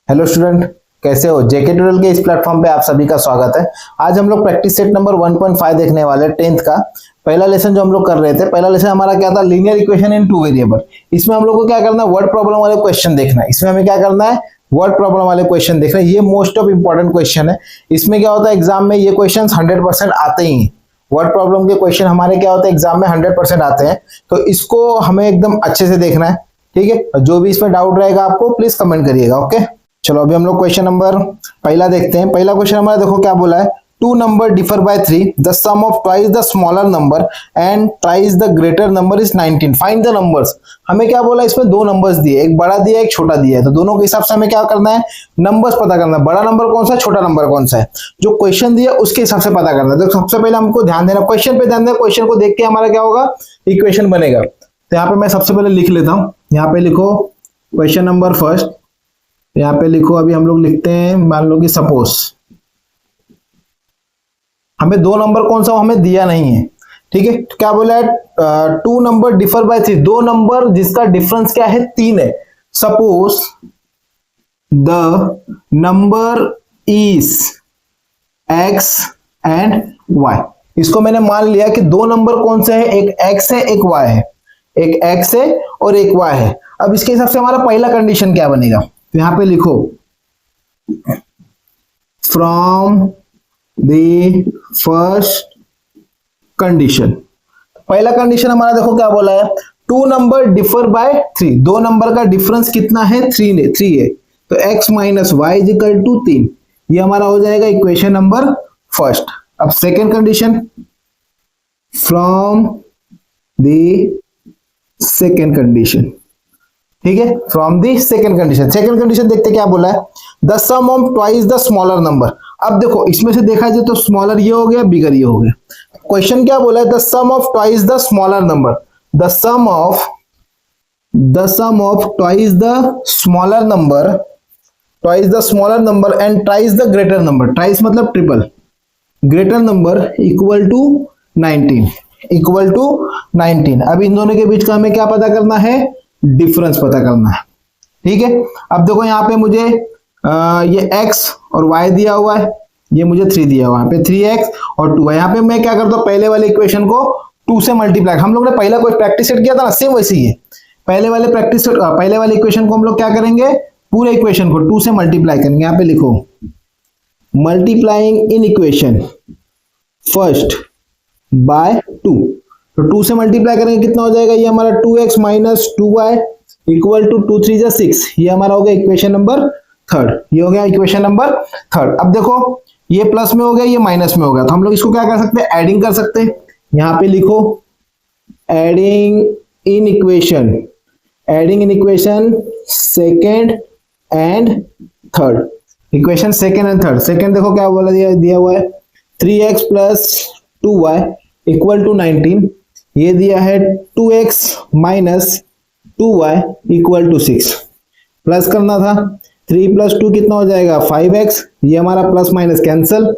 Hello student, कैसे हो। जेके tutorial के इस प्लेटफॉर्म पे आप सभी का स्वागत है। आज हम लोग प्रैक्टिस सेट नंबर 1.5 देखने वाले 10th का पहला लेसन जो हम लोग कर रहे थे। पहला लेसन हमारा क्या था, linear equation in two variable. इसमें हम लोग को क्या करना है, वर्ड प्रॉब्लम वाले क्वेश्चन देखना है। इसमें हमें क्या करना है, वर्ड प्रॉब्लम वाले क्वेश्चन देखना है। ये मोस्ट ऑफ इंपॉर्टेंट क्वेश्चन है। इसमें क्या होता है, एग्जाम में ये क्वेश्चन 100% आते ही हैं। वर्ड प्रॉब्लम के क्वेश्चन हमारे क्या होते हैं, एग्जाम में 100% आते हैं। तो इसको हमें एकदम अच्छे से देखना है, ठीक है। जो भी इसमें डाउट रहेगा आपको प्लीज कमेंट करिएगा, ओके। चलो अभी हम लोग क्वेश्चन नंबर पहला देखते हैं। पहला क्वेश्चन हमारा देखो क्या बोला है, two number differ by 3, the sum of twice the smaller number and twice the greater number is 19, find the numbers. हमें क्या बोला, इसमें दो नंबर्स दिए, एक बड़ा दिया एक छोटा दिया है। तो दोनों के हिसाब से हमें क्या करना है, नंबर्स पता करना है। बड़ा नंबर कौन सा है, छोटा नंबर कौन सा है, जो क्वेश्चन दिया उसके हिसाब से पता करना है। तो सबसे पहले हमको ध्यान देना, क्वेश्चन पे ध्यान देना। क्वेश्चन को देख के हमारा क्या होगा, इक्वेशन बनेगा। तो यहाँ पे मैं सबसे पहले लिख लेता हूँ। यहाँ पे लिखो क्वेश्चन नंबर फर्स्ट, यहाँ पे लिखो। अभी हम लोग लिखते हैं, मान लो कि सपोज हमें दो नंबर कौन सा हमें दिया नहीं है, ठीक है। तो क्या बोला है, टू नंबर डिफर बाय 3, दो नंबर जिसका डिफरेंस क्या है, 3 है। Suppose the number is x and y। इसको मैंने मान लिया कि दो नंबर कौन से हैं, एक x है एक y है, एक x है और एक y है। अब इसके हिसाब से हमारा पहला कंडीशन क्या बनेगा, तो यहां पे लिखो फ्रॉम द फर्स्ट कंडीशन। पहला कंडीशन हमारा देखो क्या बोला है, टू नंबर डिफर बाय 3, दो नंबर का डिफरेंस कितना है, 3 है। तो x minus Y is equal to 3, ये हमारा हो जाएगा इक्वेशन नंबर फर्स्ट। अब second condition, from the second condition, ठीक है, from the second condition. Second condition देखते क्या बोला है, the sum of twice the smaller number. अब देखो इसमें से देखा जाए तो स्मॉलर ये हो गया, बिगर ये हो गया। क्वेश्चन क्या बोला है, the sum of twice the smaller number, the sum of twice the smaller number, twice the smaller number and twice the greater number, twice मतलब triple, greater number equal to 19, equal to 19। अब इन दोनों के बीच का हमें क्या पता करना है, डिफरेंस पता करना है, ठीक है। अब देखो यहाँ पे मुझे ये x और y दिया हुआ है, ये मुझे 3 दिया हुआ है, यहाँ पे 3x और 2 है। यहाँ पे मैं क्या करता हूँ, पहले वाले इक्वेशन को 2 से मल्टीप्लाई, हम लोग ने पहला कोई प्रैक्टिस सेट किया था ना, सेम वैसे ही है। पहले वाले इक्वेशन को हम लोग क्या करेंगे, पूरे इक्वेशन को 2 से मल्टीप्लाई करेंगे। यहाँ पे लिखो multiplying in equation first by 2। तो 2 से मल्टीप्लाई करेंगे कितना हो जाएगा, ये हमारा 2x minus 2y equal to 2 3 जा 6, ये हमारा हो गया इक्वेशन नंबर थर्ड। ये हो गया इक्वेशन नंबर थर्ड। अब देखो ये प्लस में हो गया, ये माइनस में हो गया, तो हम लोग इसको क्या कर सकते हैं, एडिंग कर सकते हैं। यहाँ पे लिखो adding in equation second and third, equation second and third. Second देखो क्या बोला दिया हुआ है, 3x plus 2y equal to 19, ये दिया है 2x minus 2y equal to 6। Plus करना था, 3 प्लस 2 कितना हो जाएगा 5x, ये हमारा प्लस माइनस कैंसल,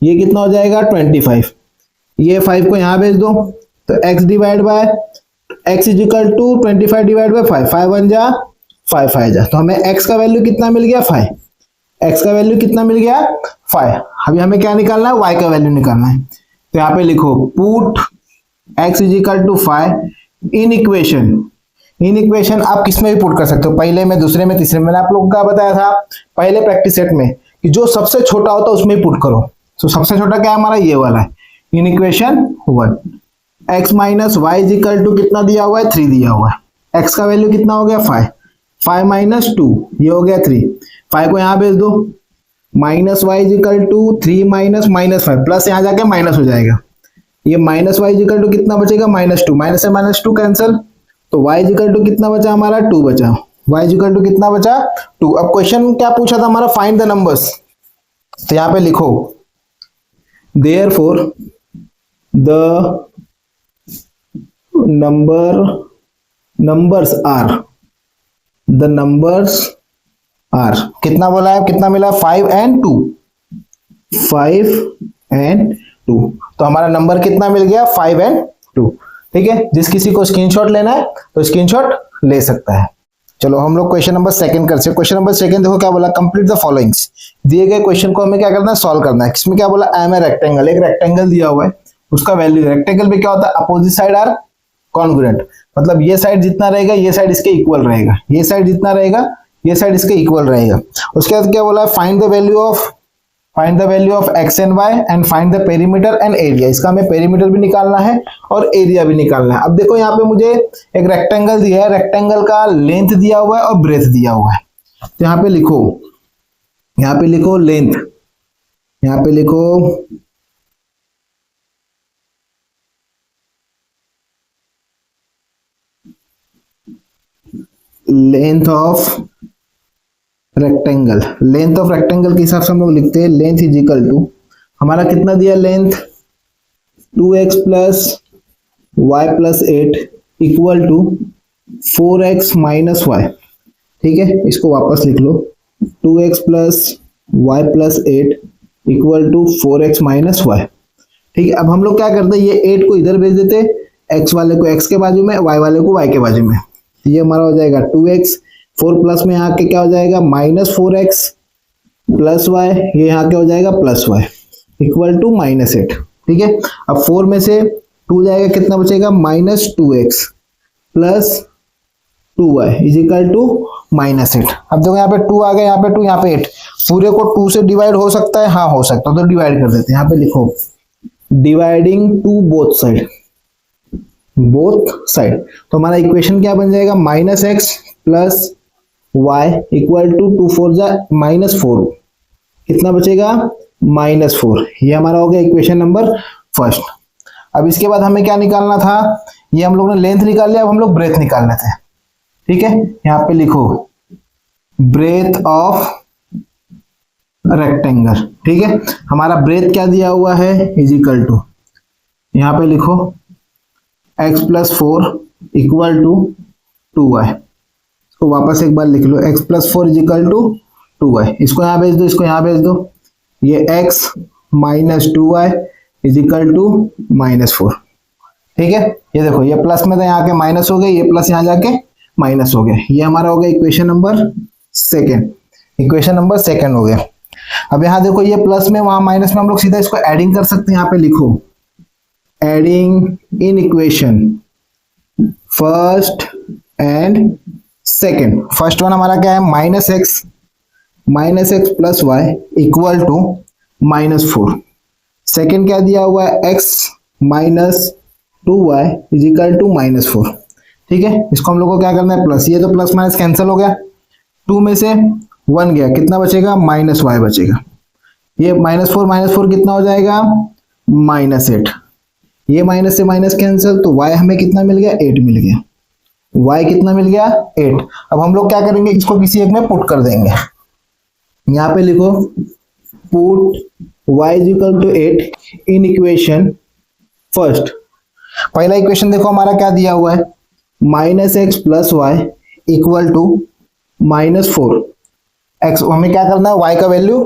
ये कितना हो जाएगा 25। ये 5 को यहाँ भेज दो, तो x divide by x is equal to 25 divide by 5, 5 1 जा 5 5 जा। तो हमें x का वैल्यू कितना मिल गया 5, x का वैल्यू कितना मिल गया 5। अभी हमें क्या निकालना है, y का वैल्यू निकालना है। तो यहाँ पे लिखो put x is equal to 5 in equation आप किस में भी पुट कर सकते हो, पहले में, दूसरे में, तीसरे में। मैंने आप लोगों को क्या बताया था पहले प्रैक्टिस सेट में कि जो सबसे छोटा होता है उसमें ही पुट करो। तो सबसे छोटा क्या है हमारा, ये वाला है, in equation 1। x minus Y is equal to कितना दिया हुआ है, 3 दिया हुआ है। x का वैल्यू कितना हो गया 5, 5 माइनस 2 ये हो गया 3, 5 को यहाँ भेज दो, minus Y is equal to 3 minus minus 5, plus यहाँ जाके माइनस हो जाएगा, ये minus Y is equal to कितना बचेगा -2, माइनस से -2 कैंसिल, तो y इज इक्वल टू कितना बचा हमारा 2 बचा, y इज इक्वल टू कितना बचा 2। अब क्वेश्चन क्या पूछा था हमारा, फाइंड द नंबर्स। तो यहाँ पे लिखो देयरफॉर द नंबर्स आर, कितना बोला है, कितना मिला 5 एंड 2, 5 एंड 2। तो हमारा नंबर कितना मिल गया 5 एंड 2, ठीक है। जिस किसी को स्क्रीनशॉट लेना है तो स्क्रीनशॉट ले सकता है। चलो हम लोग क्वेश्चन नंबर सेकंड करते हैं। क्वेश्चन नंबर सेकंड देखो क्या बोला, कंप्लीट द फॉलोइंग्स। दिए गए क्वेश्चन को हमें क्या करना है, सॉल्व करना है। इसमें क्या बोला, आई एम ए रेक्टेंगल, एक रेक्टेंगल दिया हुआ है, उसका वैल्यू, रेक्टेंगल में क्या होता है, अपोजिट साइड आर कॉन्ग्रुएंट, मतलब ये साइड जितना रहेगा ये साइड इसके इक्वल रहेगा, ये साइड जितना रहेगा ये साइड इसके इक्वल रहेगा। उसके बाद क्या बोला, find the value of X and Y and find the perimeter and area. इसका हमें पेरीमीटर भी निकालना है और एरिया भी निकालना है। अब देखो यहाँ पे मुझे एक रेक्टेंगल दिया है, रेक्टेंगल का लेंथ दिया हुआ है और ब्रेथ दिया हुआ है। तो यहाँ पे लिखो लेंथ, यहाँ पे लिखो length of rectangle. Length of rectangle के हिसाब से हम लोग लिखते हैं लेंथ इज इक्वल टू, हमारा कितना दिया length, 2x plus Y plus 8 equal to 4x minus Y. ठीक है, इसको वापस लिख लो, 2x plus Y plus 8 equal to 4x minus Y. ठीक है, अब हम लोग क्या करते हैं, ये 8 को इधर भेज देते, x वाले को x के बाजू में, y वाले को y के बाजू में। ये हमारा हो जाएगा 2x, 4 प्लस में यहाँ के क्या हो जाएगा माइनस 4x प्लस वाई, ये यहाँ के हो जाएगा plus Y equal to minus 8। ठीक है, अब 4 में से 2 जाएगा, कितना बचेगा minus 2x plus 2y is equal to minus 8। अब देखो यहाँ पे 2 आ गया, यहाँ पे 2, यहाँ पे 8, पूरे को 2 से डिवाइड हो सकता है, हाँ हो सकता है, तो डिवाइड कर देते हैं। यहाँ पे लिखो डिवाइडिंग टू बोथ साइड, तो हमारा इक्वेशन क्या बन जाएगा, minus x plus Y equal to 2 4 जा माइनस 4, कितना बचेगा माइनस 4। ये हमारा हो गया इक्वेशन नंबर फर्स्ट। अब इसके बाद हमें क्या निकालना था, ये हम लोग ने लेंथ निकाल लिया, अब हम लोग ब्रेथ निकालने थे। ठीक है, यहाँ पे लिखो ब्रेथ ऑफ रेक्टेंगल। ठीक है, हमारा ब्रेथ क्या दिया हुआ है, इज इक्वल टू, यहाँ पे लिखो x plus 4 equal to 2y। इसको वापस एक बार लिख लो, x plus 4 is equal to 2y। इसको यहाँ भेज दो, इसको यहाँ भेज दो, ये x minus 2y is equal to minus 4। ठीक है, ये देखो ये प्लस में था, यहाँ के माइनस हो गए, ये प्लस यहाँ जाके माइनस हो गया। ये हमारा हो गया इक्वेशन नंबर सेकेंड हो गया। अब यहाँ देखो ये प्लस में, वहां माइनस में, हम लोग सीधा इसको एडिंग कर सकते हैं। यहाँ पे लिखो adding in equation first and second. First one हमारा क्या है, minus x plus Y equal to minus 4। Second क्या दिया हुआ है, x minus 2y is equal to minus 4। ठीक है, इसको हम लोग को क्या करना है, प्लस, ये तो प्लस माइनस कैंसिल हो गया, 2 में से 1 गया, कितना बचेगा माइनस y बचेगा। ये माइनस 4 कितना हो जाएगा माइनस 8। ये माइनस से माइनस कैंसिल, तो y हमें कितना मिल गया 8 मिल गया। y कितना मिल गया 8। अब हम लोग क्या करेंगे, इसको किसी एक में पुट कर देंगे। यहाँ पे लिखो put y is equal to 8 in equation first. पहला इक्वेशन देखो हमारा क्या दिया हुआ है, minus x plus Y equal to minus 4। X हमें क्या करना है, y का वैल्यू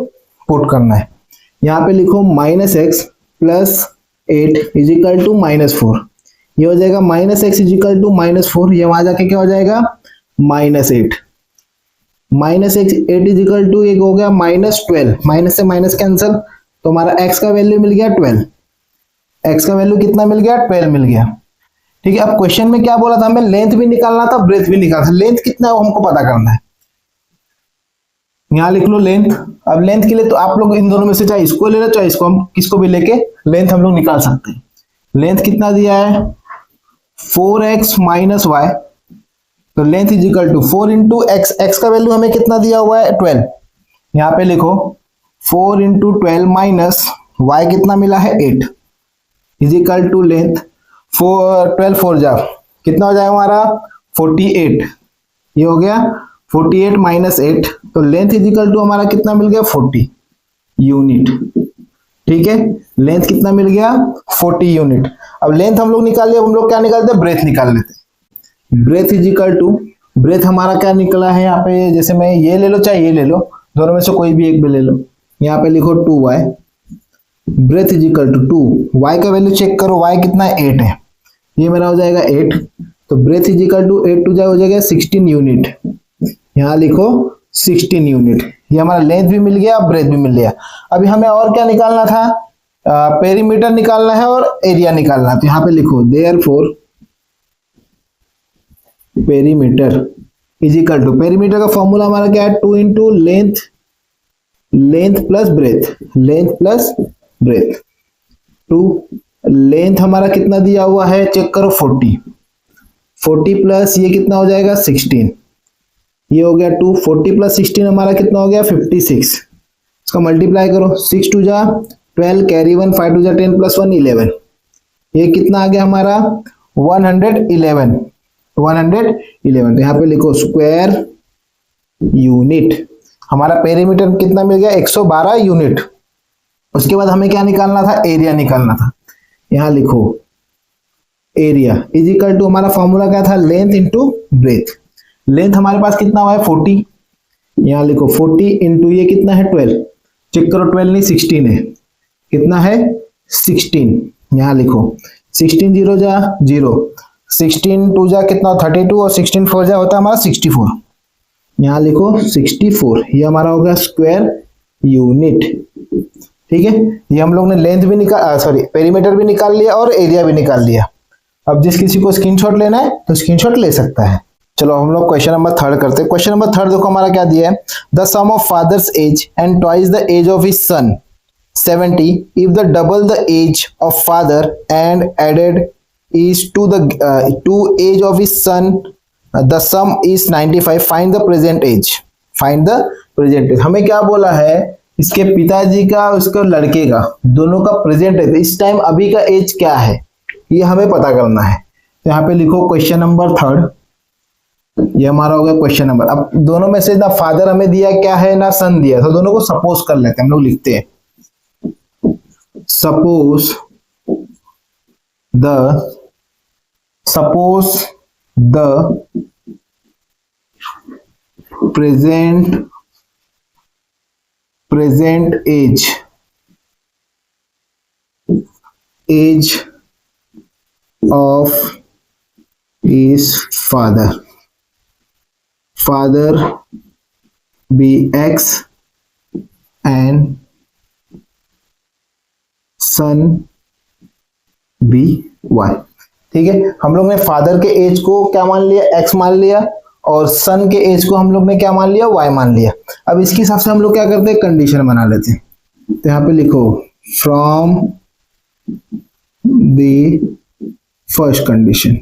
पुट करना है। यहाँ पे लिखो minus x plus 8 is equal to minus 4। ये हो जाएगा minus x is equal to minus 4, ये वहां जाके क्या हो जाएगा minus 8। Minus x 8 is equal to एक हो गया माइनस 12, माइनस से माइनस कैंसिल, तो हमारा x का वैल्यू मिल गया 12। x का वैल्यू कितना मिल गया 12 मिल गया। ठीक है, अब क्वेश्चन में क्या बोला था, हमें लेंथ भी निकालना था, ब्रेथ भी निकालना था। लेंथ कितना है वो हमको पता करना है, यहाँ लिख लो लेंथ। अब लेंथ के लिए तो आप लोग इन दोनों में से चाहे इसको ले लो चाहे इसको, हम किसको भी लेके लेंथ हम लोग निकाल सकते हैं। लेंथ कितना दिया है 4x माइनस वाई, तो length is equal to 4 into x. X का वैल्यू हमें कितना दिया हुआ है 12, यहाँ पे लिखो 4 इंटू 12 माइनस वाई कितना मिला है 8 इज इक्वल टू लेंथ 12 4 जा कितना हो जाएगा हमारा 48। ये हो गया 48 माइनस 8, तो लेंथ इज इक्वल टू हमारा कितना मिल गया 40 यूनिट। ठीक है, लेंथ कितना मिल गया 40 यूनिट। अब लेंथ हम लोग निकाल लिया, हम लोग क्या निकालते हैं, ब्रेथ निकाल लेते हैं। Breadth is equal to, breadth हमारा क्या निकला है यहाँ पे, जैसे मैं ये ले लो चाहे ये ले लो, दोनों में से कोई भी एक भी ले लो। यहाँ पे लिखो 2y, breadth is equal to 2, y का वैल्यू चेक करो, y कितना है 8 है, ये मेरा हो जाएगा 8, तो breadth is equal to 8 two हो जाएगा 16 यूनिट। यहाँ लिखो 16 यूनिट। ये हमारा लेंथ भी मिल गया, ब्रेथ भी मिल गया। अभी हमें और क्या निकालना था, पेरीमीटर निकालना है और एरिया निकालना है। तो यहाँ पे लिखो therefore perimeter is equal to, perimeter का फॉर्मूला हमारा क्या है, 2 into length, length plus breadth, length plus breadth. 2 length हमारा कितना दिया हुआ है, चेक करो 40, 40 प्लस ये कितना हो जाएगा 16, ये हो गया 2, 40 प्लस 16 हमारा कितना हो गया 56। इसका मल्टीप्लाई करो, 6 टू जा 12, कैरी 1, 5 टू जा 10 प्लस 1 11, ये कितना आ गया हमारा 111, 111। तो यहाँ पे लिखो स्क्वायर यूनिट। हमारा पेरीमीटर कितना मिल गया 112 यूनिट। उसके बाद हमें क्या निकालना था, एरिया निकालना था। यहाँ लिखो एरिया इज इक्वल टू, हमारा फॉर्मूला क्या था, लेंथ इंटू ब्रेथ। लेंथ हमारे पास कितना हुआ है 40, यहाँ लिखो 40 इंटू ये कितना है 12, चेक करो 12 नहीं 16 है, कितना है 16, यहाँ लिखो 16 जीरो जा 0, 16 टू जा कितना 32 और 16 4 जा होता है हमारा 64, यहाँ लिखो 64, ये हमारा हो गया स्क्वायर यूनिट। ठीक है, ये हम लोग ने लेंथ भी निकाल, सॉरी पेरीमीटर भी निकाल लिया और एरिया भी निकाल लिया। अब जिस किसी को स्क्रीनशॉट लेना है तो स्क्रीनशॉट ले सकता है। चलो हम लोग क्वेश्चन नंबर 3 करते हैं। क्वेश्चन नंबर 3 देखो हमारा क्या दिया है, the sum of father's age and twice the age of his son 70 if the double the age of father and added is to the to age of his son, the sum is 95, find the present age, find the present age। हमें क्या बोला है, इसके पिताजी का उसके लड़के का दोनों का प्रेजेंट एज, इस टाइम अभी का एज क्या है ये हमें पता करना है। तो यहाँ पे लिखो क्वेश्चन नंबर 3, ये हमारा हो गया क्वेश्चन नंबर। अब दोनों में से ना फादर हमें दिया क्या है ना सन दिया, तो दोनों को सपोज कर लेते हैं, हम लोग लिखते हैं suppose the present age of his father be X and son be y. ठीक है, हम लोग ने फादर के एज को क्या मान लिया, एक्स मान लिया, और सन के एज को हम लोग ने क्या मान लिया, वाई मान लिया। अब इसके हिसाब से हम लोग क्या करते हैं, कंडीशन बना लेते हैं। तो यहाँ पे लिखो from the first condition,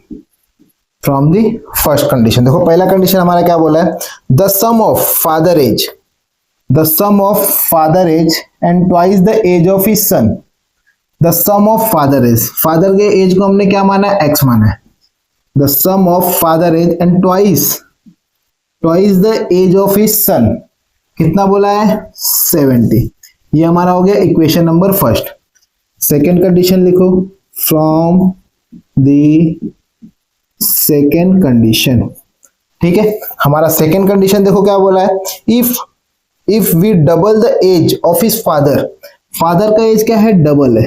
from the first condition. देखो पहला कंडीशन हमारा क्या बोला है, the sum of father age, the sum of father age and twice the age of his son. The sum of father age, father के age को हमने क्या माना है, एक्स माना है। The sum of father age and twice the age of his son, कितना बोला है 70। ये हमारा हो गया equation number first. Second condition लिखो फ्रॉम द सेकेंड कंडीशन। ठीक है, हमारा सेकेंड कंडीशन देखो क्या बोला है, if we double the age of his father, father का एज क्या है, डबल है,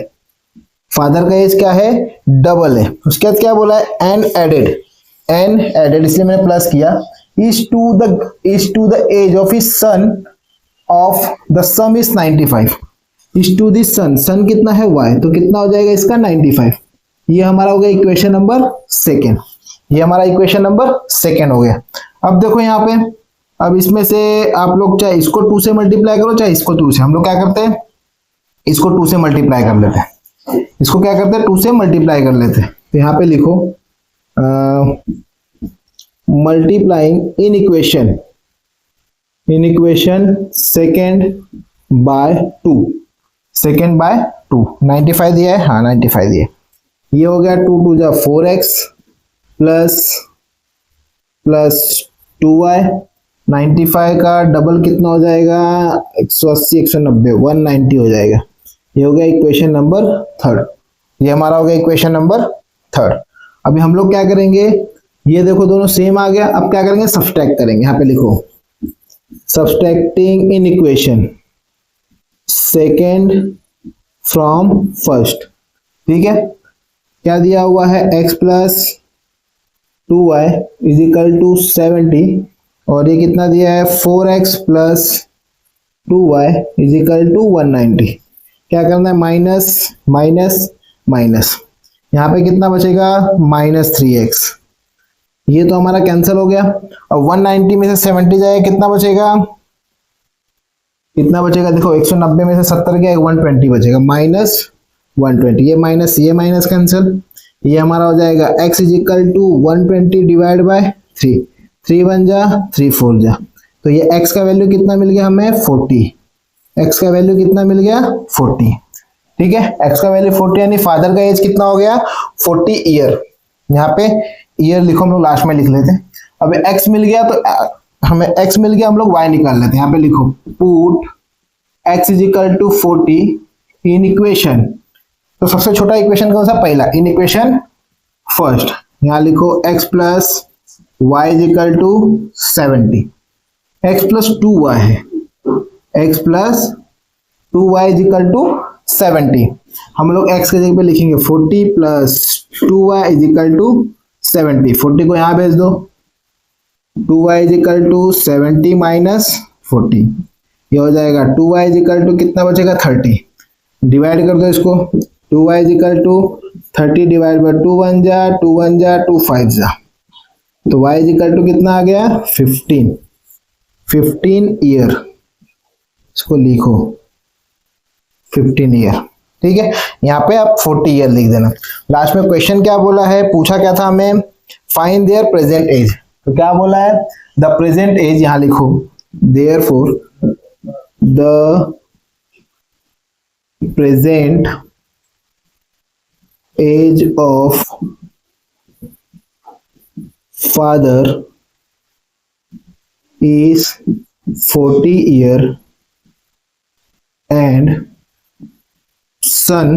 फादर का एज क्या है, डबल है। उसके बाद क्या बोला है, एंड एडेड इसलिए मैंने प्लस किया, is to the age of his son of the sum is 95, is to this son कितना है y, तो कितना हो जाएगा इसका 95। ये हमारा हो गया इक्वेशन नंबर सेकेंड, ये हमारा इक्वेशन नंबर सेकेंड हो गया। अब देखो यहाँ पे, अब इसमें से आप लोग चाहे इसको 2 से मल्टीप्लाई करो चाहे इसको 2 से, हम लोग क्या करते हैं इसको 2 से मल्टीप्लाई कर लेते हैं, इसको क्या करते हैं 2 से मल्टीप्लाई कर लेते हैं। तो यहाँ पे लिखो multiplying in equation second by 2, second by 2, 95 दिया है, हाँ 95 दिया है। ये हो गया 2 2 जा 4x प्लस 2y, 95 का डबल कितना हो जाएगा 180 190 190 हो जाएगा। ये हो गया इक्वेशन नंबर थर्ड, ये हमारा हो गया इक्वेशन नंबर थर्ड। अभी हम लोग क्या करेंगे, ये देखो दोनों सेम आ गया, अब क्या करेंगे सब्सट्रैक्ट करेंगे। यहाँ पे लिखो subtracting in equation second from first. ठीक है, क्या दिया हुआ है x plus 2y is equal to 70 और ये कितना दिया है 4x plus 2y is equal to 190। क्या करना है, माइनस माइनस माइनस, यहाँ पे कितना बचेगा -3x। ये तो हमारा कैंसिल हो गया। अब 190 में से 70 जाए कितना बचेगा, कितना बचेगा देखो 190 में से 70 गया 120 बचेगा, -120। ये माइनस कैंसिल, ये हमारा हो जाएगा x is equal to 120 divide by 3, 3 बन जा 3 4 जा, तो ये x का वैल्यू कितना मिल गया हमें 40। x का वैल्यू कितना मिल गया 40, ठीक है। x का वैल्यू 40 यानी फादर का एज कितना हो गया 40 ईयर। यहाँ पे ईयर लिखो, हम लोग लास्ट में लिख लेते हैं। अब x मिल गया तो हमें x मिल गया, हम लोग y निकाल लेते हैं। यहाँ पे लिखो put x is equal to 40 in equation, तो सबसे छोटा इक्वेशन कौन सा, पहला, इन इक्वेशन फर्स्ट। यहाँ लिखो x plus y is equal to 70, x plus 2y है, x plus 2y is equal to 70। हम लोग x के जगह पे लिखेंगे 40 plus 2y is equal to 70। 40 को यहाँ भेज दो, 2y is equal to 70 minus 40, ये हो जाएगा 2y इज इक्वल टू कितना बचेगा 30। डिवाइड कर दो इसको, 2y is equal to 30 divide by 2 1 जा 2 1 जा 2 5 जा, तो y इज इक्वल टू कितना आ गया 15 ईयर। इसको लिखो 15 ईयर, ठीक है। यहाँ पे आप 40 ईयर लिख देना। लास्ट में क्वेश्चन क्या बोला है, पूछा क्या था हमें, फाइंड देयर प्रेजेंट एज। तो क्या बोला है, द प्रेजेंट एज, यहाँ लिखो therefore the present age of father is 40 year and son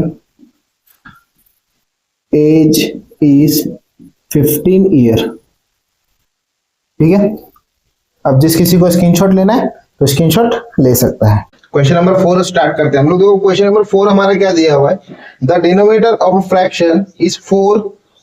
age is 15 year, ठीक है। अब जिस किसी को स्क्रीनशॉट लेना है तो स्क्रीनशॉट ले सकता है। क्वेश्चन नंबर 4 स्टार्ट करते हैं हम लोग। देखो क्वेश्चन नंबर 4 हमारा क्या दिया हुआ है, the denominator of a fraction is 4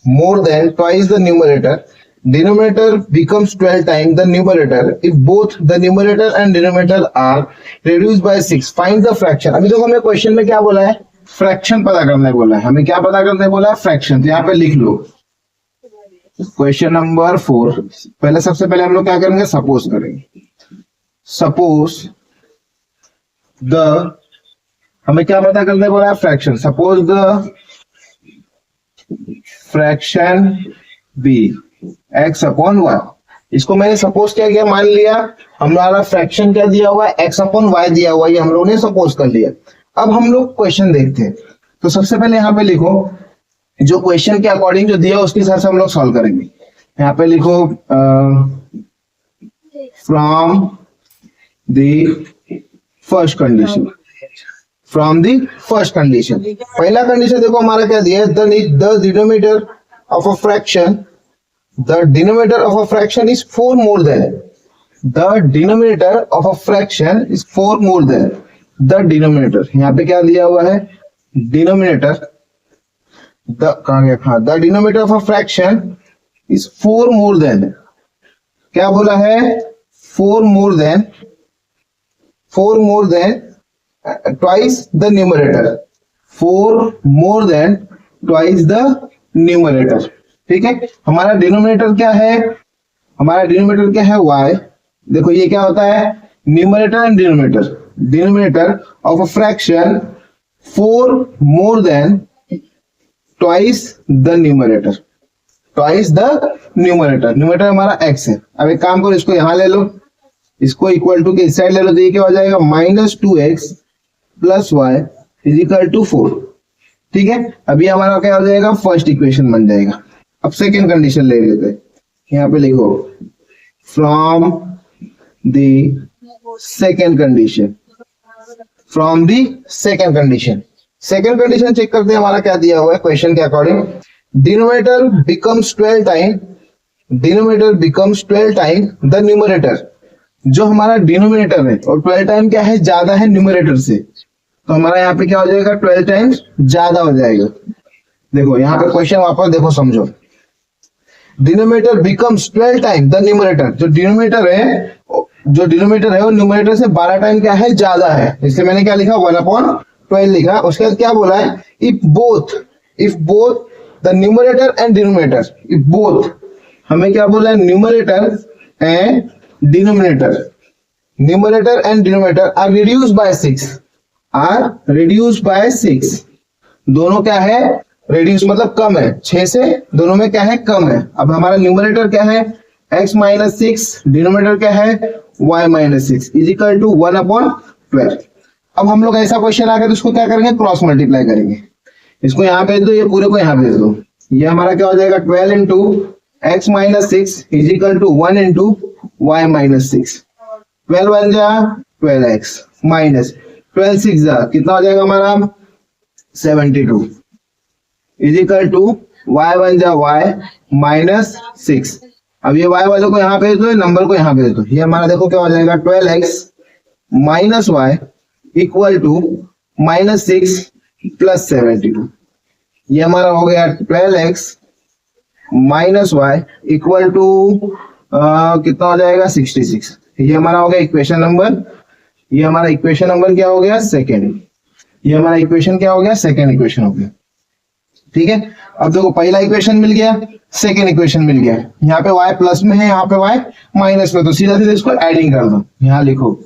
more than twice the numerator, denominator becomes 12 times the numerator if both the numerator and denominator are reduced by 6, find the fraction। अभी देखो हमें क्वेश्चन में क्या बोला है, फ्रैक्शन पता करने बोला है, हमें क्या पता करने बोला है, फ्रैक्शन। तो यहाँ पे लिख लो क्वेश्चन नंबर 4। पहले सबसे पहले हम लोग क्या करेंगे, सपोज करेंगे। सपोज द, हमें क्या पता करने बोला है, fraction. Suppose the fraction be x upon y। इसको मैंने सपोज क्या किया, मान लिया हमारा फ्रैक्शन क्या दिया हुआ है, x अपॉन y दिया हुआ है, ये हम लोगों ने सपोज कर लिया। अब हम लोग क्वेश्चन देखते हैं। तो सबसे पहले यहाँ पे लिखो जो क्वेश्चन के अकॉर्डिंग जो दिया उसके हिसाब से हम लोग सॉल्व करेंगे। यहाँ पे लिखो from the first condition, from the first condition. पहला कंडीशन देखो हमारा क्या दिया है, the denominator of a fraction, the denominator of a fraction is 4 more than, the denominator of a fraction is 4 more than the denominator। यहाँ पे क्या दिया हुआ है, denominator, the कहाँ गया, हाँ, the denominator of a fraction is 4 more than, क्या बोला है, 4 more than twice the numerator, 4 more than twice the numerator, ठीक है। हमारा डिनोमिनेटर क्या है, हमारा डिनोमिनेटर क्या है y। देखो ये क्या होता है, numerator and denominator, denominator of a fraction 4 more than twice the numerator, twice the numerator. Numerator हमारा x है। अब एक काम करो, इसको यहां ले लो, इसको इक्वल टू के इस साइड ले लो, तो ये क्या हो जाएगा -2x plus y is equal to 4, ठीक है। अभी हमारा क्या हो जाएगा, फर्स्ट इक्वेशन बन जाएगा। अब सेकेंड कंडीशन ले लेते हैं। यहाँ पे लिखो from the second condition, from the second condition. Second condition check करते हैं हमारा क्या दिया हुआ है क्वेश्चन के according. Denominator becomes 12 time, denominator becomes 12 time the numerator. जो हमारा डिनोमिनेटर है और 12 टाइम क्या है, ज्यादा है न्यूमरेटर से, तो हमारा यहाँ पे क्या हो जाएगा, 12 टाइम्स ज्यादा हो जाएगा। देखो यहाँ पे क्वेश्चन वापस देखो समझो, denominator becomes 12 time the numerator. जो डिनोमिनेटर है वो न्यूमरेटर से 12 टाइम क्या है, ज्यादा है, इसलिए मैंने क्या लिखा 1/12 लिखा। उसके बाद क्या बोला है, if both the numerator and denominator, if both, हमें क्या बोला है, numerator and denominator are reduced by 6, दोनों क्या है, रिड्यूस मतलब कम है, 6 से दोनों में क्या है, कम है। अब हमारा न्यूमरेटर क्या है, x माइनस 6, डिनोमिनेटर क्या है, y minus 6 is equal to 1/12। अब हम लोग ऐसा क्वेश्चन आ गया तो उसको क्या करेंगे, क्रॉस मल्टीप्लाई करेंगे। इसको यहाँ भेज दो, ये पूरे को यहाँ भेज दो, ये हमारा क्या हो जाएगा, 12 into x minus 6 is equal to 1 into y minus 6। 12 बन जा 12x माइनस 12 6 जा कितना हो जाएगा हमारा 72 इज इक्वल टू y बन जा y माइनस 6। अब ये y वाले को यहाँ भेज दो, नंबर को यहाँ भेज दो, ये हमारा देखो क्या हो जाएगा 12x minus y equal to minus 6 plus 72। ये हमारा हो गया 12x minus y equal to कितना हो जाएगा 66। ये हमारा हो गया इक्वेशन नंबर, ये हमारा इक्वेशन नंबर क्या हो गया, सेकेंड। ये हमारा इक्वेशन क्या हो गया, सेकेंड इक्वेशन हो गया। ठीक है, अब देखो पहला इक्वेशन मिल गया, सेकेंड इक्वेशन मिल गया। यहाँ पे y प्लस में है, यहाँ पे y माइनस में, तो सीधा सीधा इसको एडिंग कर दो। यहाँ लिखो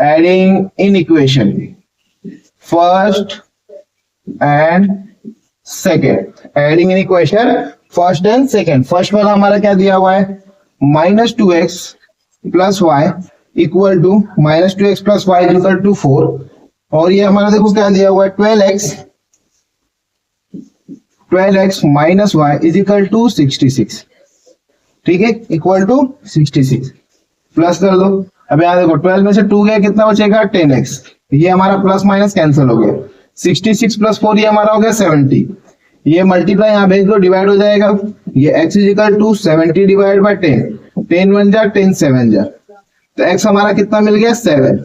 adding in equation first and second, adding in equation first and second. फर्स्ट वाला हमारा क्या दिया हुआ है, minus 2x plus Y equal to minus 2x plus Y equal to 4, और ये हमारा देखो क्या दिया हुआ है 12x minus Y is equal to 66। ठीक है, इक्वल टू 66 प्लस कर दो। अब यहाँ देखो 12 में से 2 गया, कितना बचेगा 10x, ये हमारा प्लस माइनस कैंसिल हो गया। 66 प्लस 4 ये हमारा हो गया 70, ये मल्टीप्लाई यहाँ भेज दो, डिवाइड हो जाएगा। ये x is equal to 70 divide by 10, 10 1 जा 10 7 जा, तो x हमारा कितना मिल गया 7,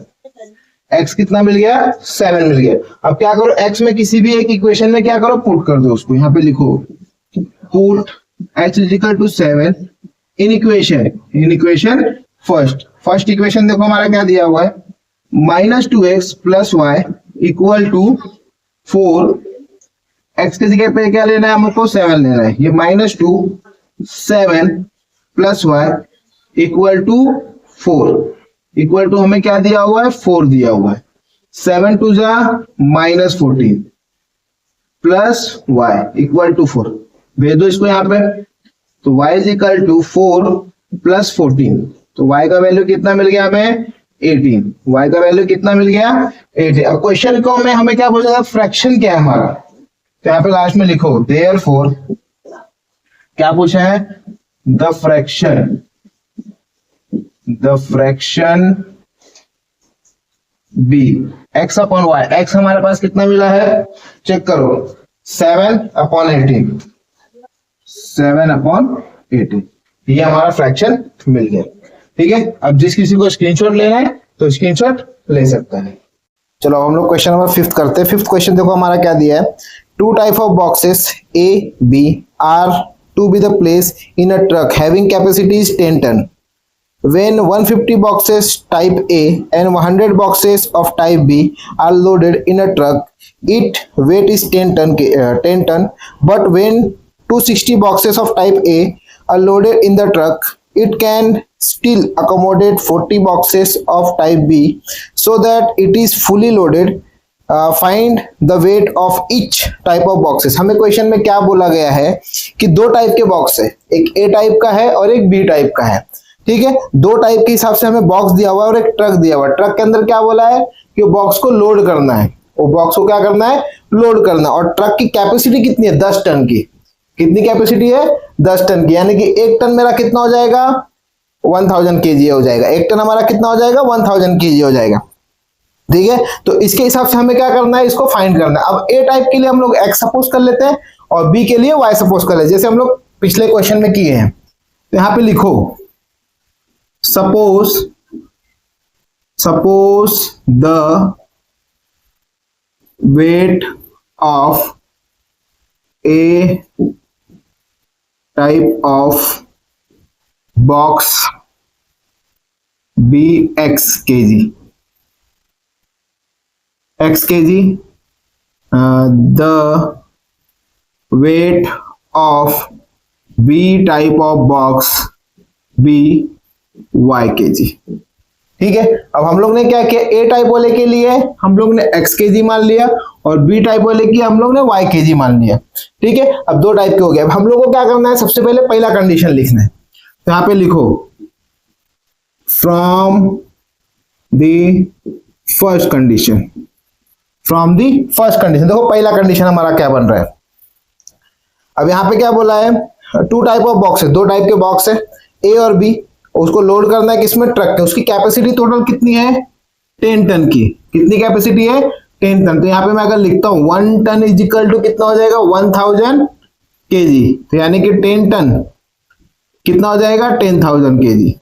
x कितना मिल गया 7 मिल गया। अब क्या करो, x में किसी भी एक इक्वेशन में क्या करो, पुट कर दो उसको, यहाँ पे लिखो put x is equal to 7 in equation first equation देखो हमारा क्या दिया हुआ है, minus 2x plus Y equal to 4, x की जगह पे क्या लेना है हमको 7 लेना है, ये minus 2 7 plus Y equal to 4, equal to हमें क्या दिया हुआ है 4 दिया हुआ है। 7 2 जा minus 14 plus Y equal to 4, भेज दो इसको यहाँ पे, तो y is equal to 4 plus 14, तो y का वैल्यू कितना मिल गया हमें 18, y का वैल्यू कितना मिल गया 18। अब क्वेश्चन को में हमें क्या बोला, फ्रैक्शन क्या है हमारा, तो यहाँ पे लास्ट में लिखो देयरफॉर, क्या पूछा है, the fraction b x upon y, x हमारे पास कितना मिला है चेक करो 7/18, 7/18, ये हमारा फ्रैक्शन मिल गया। ठीक है, अब जिस किसी को स्क्रीनशॉट लेना है तो स्क्रीनशॉट ले सकता है। चलो हम लोग क्वेश्चन नंबर 5 करते हैं। 5th क्वेश्चन देखो हमारा क्या दिया है, 2 type of boxes A B are to be the place in a truck having capacity is 10 ton. When 150 boxes type A and 100 boxes of type B are loaded in a truck, its weight is 10 ton. But when 260 boxes of type A are loaded in the truck, it can still accommodate 40 boxes of type B, so that it is fully loaded. Find the weight of each type of boxes. हमें question में क्या बोला गया है कि 2 type के box है, एक A टाइप का है और एक B टाइप का है। ठीक है, 2 टाइप के हिसाब से हमें बॉक्स दिया हुआ है और एक ट्रक दिया हुआ है। ट्रक के अंदर क्या बोला है कि बॉक्स को लोड करना है, वो बॉक्स को क्या करना है, लोड करना। और ट्रक की कैपेसिटी कितनी है 10 टन की, कितनी कैपेसिटी है 10 टन की, यानी कि 1 टन मेरा कितना हो जाएगा 1000 kg हो जाएगा, 1 टन हमारा कितना हो जाएगा 1000 kg हो जाएगा। ठीक है, तो इसके हिसाब से हमें क्या करना है, इसको फाइंड करना है। अब A टाइप के लिए हम लोग x सपोज कर लेते हैं और B के लिए y सपोज कर लेते हैं, जैसे हम लोग पिछले क्वेश्चन में किए हैं। तो यहाँ पे लिखो suppose the weight of A type of box be x kg. X kg, the weight of B type of box be y kg. ठीक है, अब हम लोग ने क्या किया, ए टाइप वाले के लिए हम लोग ने x kg मान लिया और बी टाइप वाले की हम लोग ने y kg मान लिया। ठीक है, अब दो टाइप के हो गए। अब हम लोग को क्या करना है, सबसे पहले पहला कंडीशन लिखना है। तो यहां पे लिखो from the first condition, from the first condition. देखो पहला कंडीशन हमारा क्या बन रहा है। अब यहां पे क्या बोला है, टू टाइप ऑफ बॉक्स है, दो टाइप के बॉक्स है ए और बी, उसको लोड करना है किसमें, ट्रक है। उसकी कैपेसिटी टोटल कितनी है, 10 टन की। कितनी कैपेसिटी है, 10 टन। तो यहाँ पे मैं अगर लिखता हूं 1 टन इज इक्वल टू कितना हो जाएगा, 1000 केजी। तो यानी कि 10 टन कितना हो जाएगा, 10,000 केजी।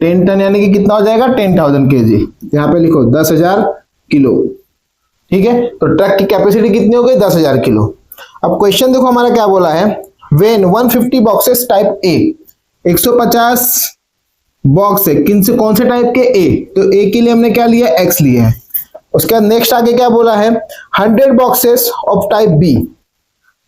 10 टन यानी कि कितना हो जाएगा, 10,000 केजी। यहाँ पे लिखो 10,000 किलो। ठीक है, तो ट्रक की कैपेसिटी कितनी हो गई, 10,000 किलो। अब क्वेश्चन देखो हमारा क्या बोला है, when 150 boxes type A, 150 box है, किन से, कौन से टाइप के, ए। तो ए के लिए हमने क्या लिया, एक्स लिया है। उसके बाद नेक्स्ट आगे क्या बोला है, 100 boxes of type B,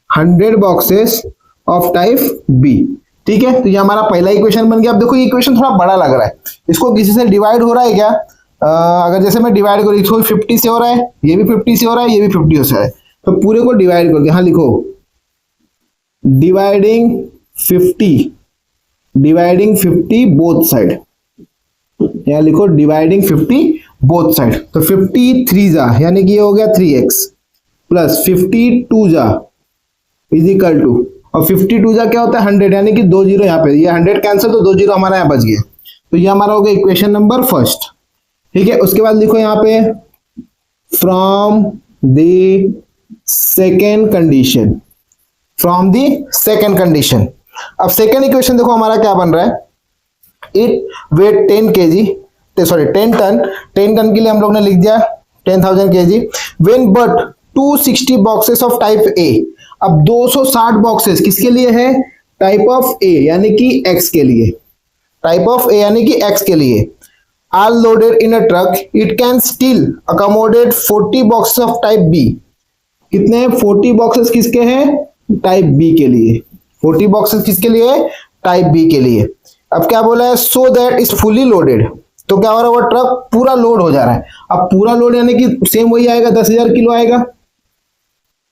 100 boxes of type B. ठीक है, तो ये हमारा पहला इक्वेशन बन गया। अब देखो ये इक्वेशन थोड़ा बड़ा लग रहा है, इसको किसी से डिवाइड हो रहा है क्या, अगर जैसे मैं डिवाइड करूँ, इसको 50 से हो रहा है, ये भी 50 से हो रहा है, ये भी 50 से हो रहा है, तो पूरे को डिवाइड कर दो। यहां लिखो डिवाइडिंग 50, डिवाइडिंग 50 बोथ साइड। यहां लिखो डिवाइडिंग 50 बोथ साइड। तो 50 3 जा यानी कि ये हो गया 3x प्लस 50 2 जा इज इक्वल टू, और 50 2 जा क्या होता है 100, यानी कि 2 जीरो यहाँ पे, ये 100 कैंसिल तो 2 जीरो हमारा यहाँ बच गया। तो ये हमारा हो गया इक्वेशन नंबर फर्स्ट। ठीक है, उसके बाद लिखो यहाँ पे from the second condition, from the second condition. अब सेकेंड इक्वेशन देखो हमारा क्या बन रहा है, it weight 10 KG, sorry 10 ton, 10 ton के लिए हम लोग ने लिख दिया 10,000 KG. When but 260 boxes of type A, अब 260 बॉक्सेस किसके लिए है, टाइप ऑफ ए यानी कि एक्स के लिए, टाइप ऑफ ए यानी कि एक्स के लिए, are loaded in a truck, it can still accommodate 40 boxes of type B. कितने हैं, 40 बॉक्सेस किसके हैं, टाइप बी के लिए। 40 बॉक्सेस किसके लिए, टाइप बी के लिए। अब क्या बोला है, so that is fully loaded, तो क्या हो रहा है, वो ट्रक पूरा लोड हो जा रहा है। अब पूरा लोड यानी कि सेम वही आएगा, 10,000 किलो आएगा।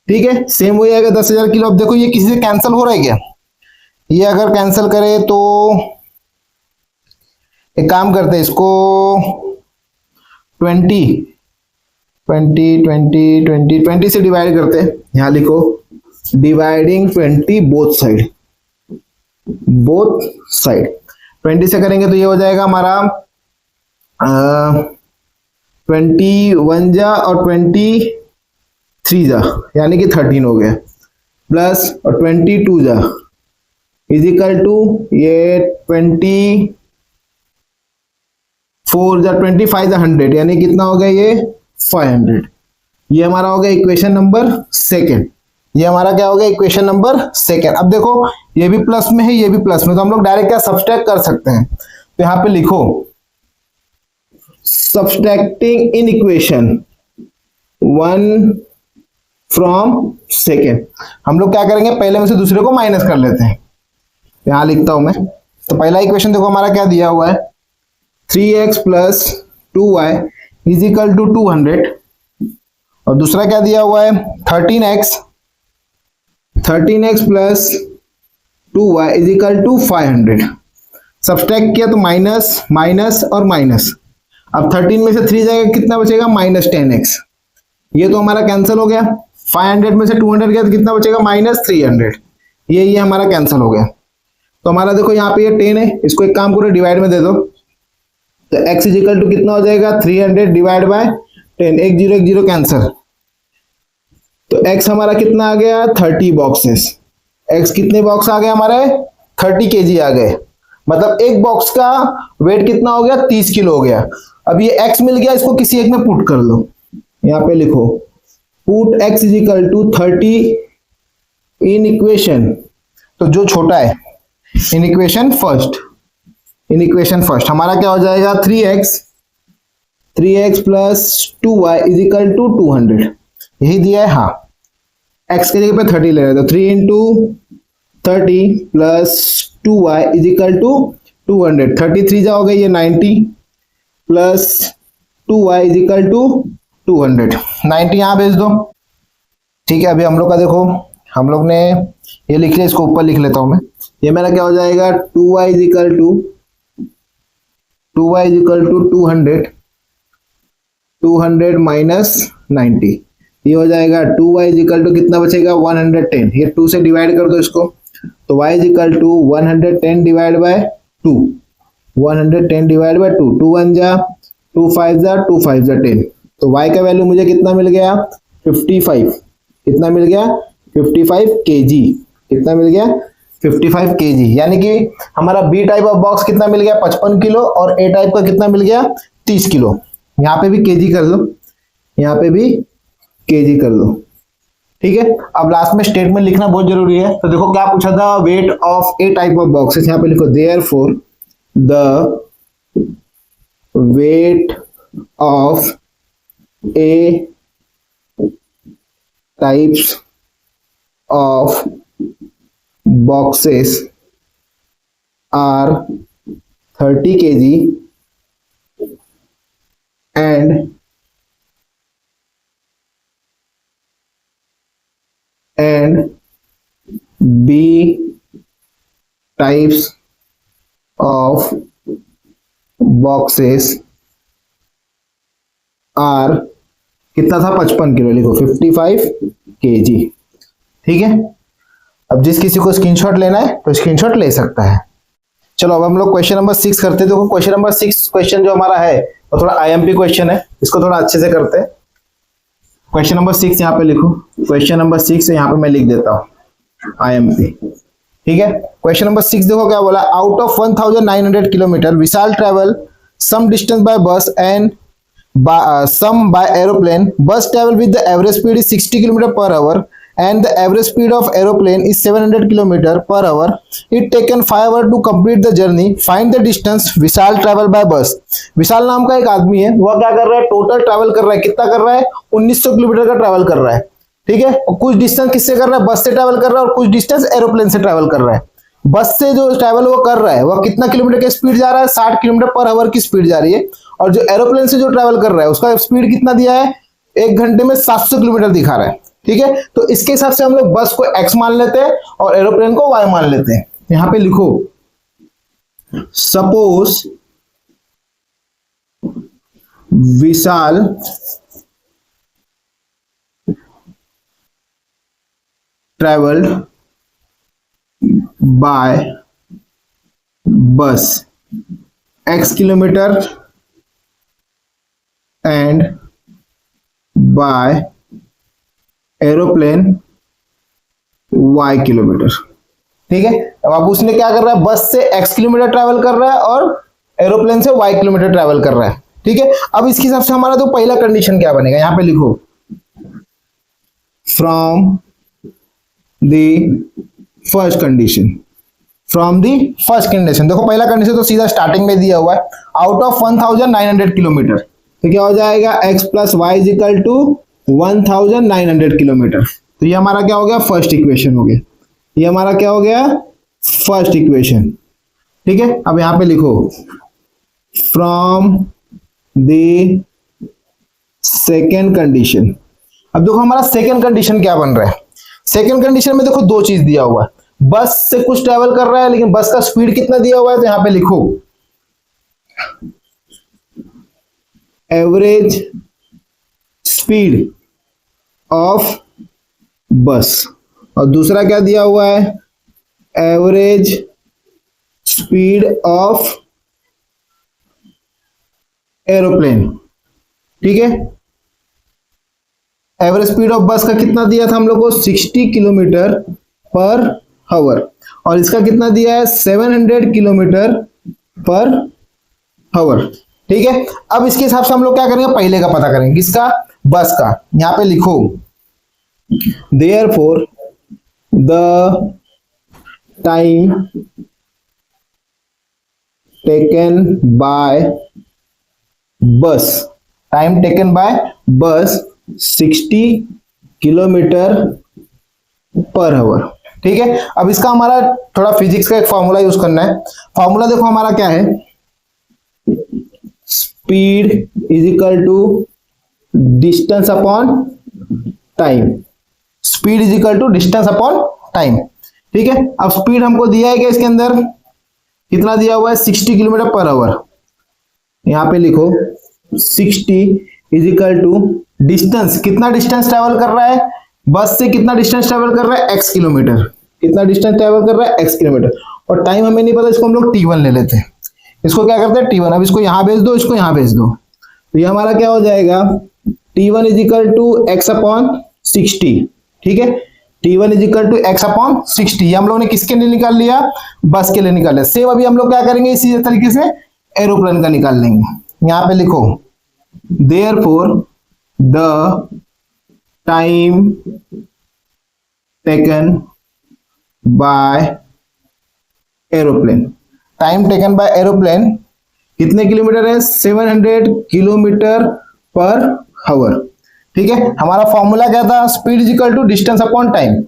ठीक है, सेम वही आएगा 10,000 किलो। अब देखो ये किसी से कैंसिल हो रहा है क्या, ये अगर कैंसिल करे तो एक काम करते हैं, इसको 20 से डिवाइड करते हैं। यहां लिखो dividing 20 both side, both side 20 से करेंगे तो ये हो जाएगा हमारा 21 जा और 23 जा यानी कि 13 हो गया, प्लस और 22 जा इज इक्वल टू ये 24 जा 25 जा 100 यानी कितना हो गया ये 500। ये हमारा हो गया इक्वेशन नंबर सेकेंड। ये हमारा क्या हो गया, इक्वेशन नंबर सेकेंड। अब देखो ये भी प्लस में है, ये भी प्लस में, तो हम लोग डायरेक्ट क्या सब्सट्रैक्ट कर सकते हैं। तो यहां पे लिखो subtracting in equation 1 from second. हम लोग क्या करेंगे, पहले में से दूसरे को माइनस कर लेते हैं। यहां लिखता हूं मैं, तो पहला इक्वेशन देखो हमारा क्या दिया हुआ है, 3x plus 2y is equal to 200, और दूसरा क्या दिया हुआ है 13x plus 2y is equal to 500। Subtract किया तो माइनस माइनस और माइनस। अब 13 में से 3 जाएगा, कितना बचेगा माइनस 10x। ये तो हमारा कैंसिल हो गया। 500 में से 200 गया तो कितना बचेगा माइनस 300। ये हमारा कैंसिल हो गया। तो हमारा देखो यहाँ पे ये 10 है, इसको एक काम करो डिवाइड में दे दो, तो x इज इक्वल टू कितना हो जाएगा 300 डिवाइड बाय 10, 1 0 कैंसिल। तो x हमारा कितना आ गया 30 बॉक्सेस। x कितने बॉक्स आ गए हमारे 30 केजी आ गए, मतलब एक बॉक्स का वेट कितना हो गया 30 किलो हो गया। अब ये x मिल गया, इसको किसी एक में पुट कर लो। यहाँ पे लिखो put x is equal to 30 in equation, तो जो छोटा है इन इक्वेशन फर्स्ट हमारा क्या हो जाएगा 3x plus 2y is equal to 200, यही दिया है। हाँ, x की जगह पे 30 ले रहे हैं तो 3 into 30 plus 2y is equal to 200, 33 जा हो गई ये 90 plus 2y is equal to 200, 90 यहाँ भेज दो। ठीक है, अभी हम लोग का देखो, हम लोग ने ये लिख लिया, इसको ऊपर लिख लेता हूं मैं। ये मेरा क्या हो जाएगा 2y is equal to 200 minus 90, ये हो जाएगा 2y इज इक्वल टू कितना बचेगा 110, ये 2 से डिवाइड कर दो इसको, तो y is equal to 110 divide by 2, 110 divide by 2, 2 1 जा 2 5 जा 2 5 जा 10, तो y का वैल्यू मुझे कितना मिल गया 55, कितना मिल गया 55 kg, कितना मिल गया 55 kg, यानी कि हमारा बी टाइप ऑफ बॉक्स कितना मिल गया 55 किलो और ए टाइप का कितना मिल गया 30 किलो। यहाँ पे भी केजी कर लो, यहाँ पे भी केजी कर लो। ठीक है, अब लास्ट में स्टेटमेंट लिखना बहुत जरूरी है। तो देखो क्या पूछा था, weight of A type of boxes, यहाँ पे लिखो therefore the weight of A types of boxes are 30 kg and B types of boxes are कितना था 55 किलो, लिखो 55 kg। ठीक है, अब जिस किसी को स्क्रीनशॉट लेना है तो स्क्रीनशॉट ले सकता है। चलो अब हम लोग क्वेश्चन नंबर 6 करते हैं। देखो क्वेश्चन नंबर 6 क्वेश्चन जो हमारा है वो थोड़ा आईएमपी क्वेश्चन है, इसको थोड़ा अच्छे से करते हैं। क्वेश्चन नंबर 6 यहाँ पे लिखो, क्वेश्चन नंबर 6 यहाँ पे मैं लिख देता हूँ आईएमपी। ठीक है, क्वेश्चन नंबर 6 देखो क्या बोला, out of 1900 kilometre Vishal travel some distance by bus and some by aeroplane. Bus travel with the average speed is 60 km per hour and the average speed of aeroplane is 700 km per hour. It taken 5 hours to complete the journey. Find the distance Vishal travel by bus. विशाल नाम का एक आदमी है, वह क्या कर रहा है, टोटल ट्रैवल कर रहा है, कितना कर रहा है 1900 किलोमीटर का ट्रैवल कर रहा है। ठीक है, और कुछ डिस्टेंस किससे कर रहा है, बस से ट्रैवल कर रहा है और कुछ डिस्टेंस एरोप्लेन से ट्रैवल कर रहा है। बस से जो ट्रैवल वो कर रहा है वह कितना किलोमीटर की स्पीड जा रहा है, 60 किलोमीटर पर आवर की स्पीड जा रही है, और जो एरोप्लेन से जो ट्रैवल कर रहा है उसका स्पीड कितना दिया है, 1 घंटे में 700 किलोमीटर दिखा रहा है। ठीक है, तो इसके हिसाब से हम लोग बस को x मान लेते हैं और एरोप्लेन को y मान लेते हैं। यहां पे लिखो suppose Vishal travelled by bus x kilometre and by aeroplane y kilometre. ठीक है, अब उसने क्या कर रहा है, बस से x किलोमीटर ट्रैवल कर रहा है और एरोप्लेन से y किलोमीटर ट्रैवल कर रहा है। ठीक है, अब इसके हिसाब से हमारा तो पहला कंडीशन क्या बनेगा, यहां पे लिखो from the first condition, from the first condition. देखो पहला कंडीशन तो सीधा स्टार्टिंग में दिया हुआ है, आउट ऑफ 1900 किलोमीटर, तो क्या हो जाएगा x plus y is equal to 1900 kilometre. तो ये हमारा क्या हो गया, फर्स्ट इक्वेशन हो गया, ये हमारा क्या हो गया, फर्स्ट इक्वेशन। ठीक है, अब यहां पे लिखो फ्रॉम द सेकेंड कंडीशन। अब देखो हमारा सेकेंड कंडीशन क्या बन रहा है, सेकेंड कंडीशन में देखो दो चीज दिया हुआ है, बस से कुछ ट्रैवल कर रहा है लेकिन बस का स्पीड कितना दिया हुआ है, तो यहां पे लिखो एवरेज स्पीड ऑफ बस, और दूसरा क्या दिया हुआ है, एवरेज स्पीड ऑफ एरोप्लेन। ठीक है, एवरेज स्पीड ऑफ बस का कितना दिया था हम लोग को, 60 किलोमीटर पर आवर, और इसका कितना दिया है 700 किलोमीटर पर आवर। ठीक है, अब इसके हिसाब से हम लोग क्या करेंगे, पहले का पता करेंगे, किसका, बस का। यहां पे लिखो therefore the time taken by बस, टाइम टेकन बाय बस 60 किलोमीटर पर आवर। ठीक है, अब इसका हमारा थोड़ा फिजिक्स का एक फॉर्मूला यूज करना है। फॉर्मूला देखो हमारा क्या है, speed is equal to distance upon time, speed is equal to distance upon time. ठीक है, अब स्पीड हमको दिया है कि इसके अंदर कितना दिया हुआ है, 60 किलोमीटर पर आवर। यहां पे लिखो 60 इज इक्वल टू डिस्टेंस, कितना डिस्टेंस ट्रेवल कर रहा है बस से, कितना डिस्टेंस ट्रेवल कर रहा है x किलोमीटर, कितना डिस्टेंस ट्रेवल कर रहा है x किलोमीटर, और टाइम हमें नहीं पता, इसको हम लोग t1 ले लेते हैं। इसको क्या करते हैं t1, अब इसको यहां भेज दो, इसको यहां भेज दो, तो ये हमारा क्या हो जाएगा, t1 is equal to x upon 60। ठीक है, t1 is equal to x upon 60, ये हम लोग ने किसके लिए निकाल लिया, बस के लिए निकाल लिया। सेम अभी हम लोग क्या करेंगे, इसी तरीके से एरोप्लेन का निकाल लेंगे। यहां पे लिखो therefore the time taken by aeroplane, time taken by aeroplane कितने किलोमीटर है, 700 किलोमीटर पर आवर। ठीक है, हमारा फॉर्मूला क्या था, speed is equal to distance upon time.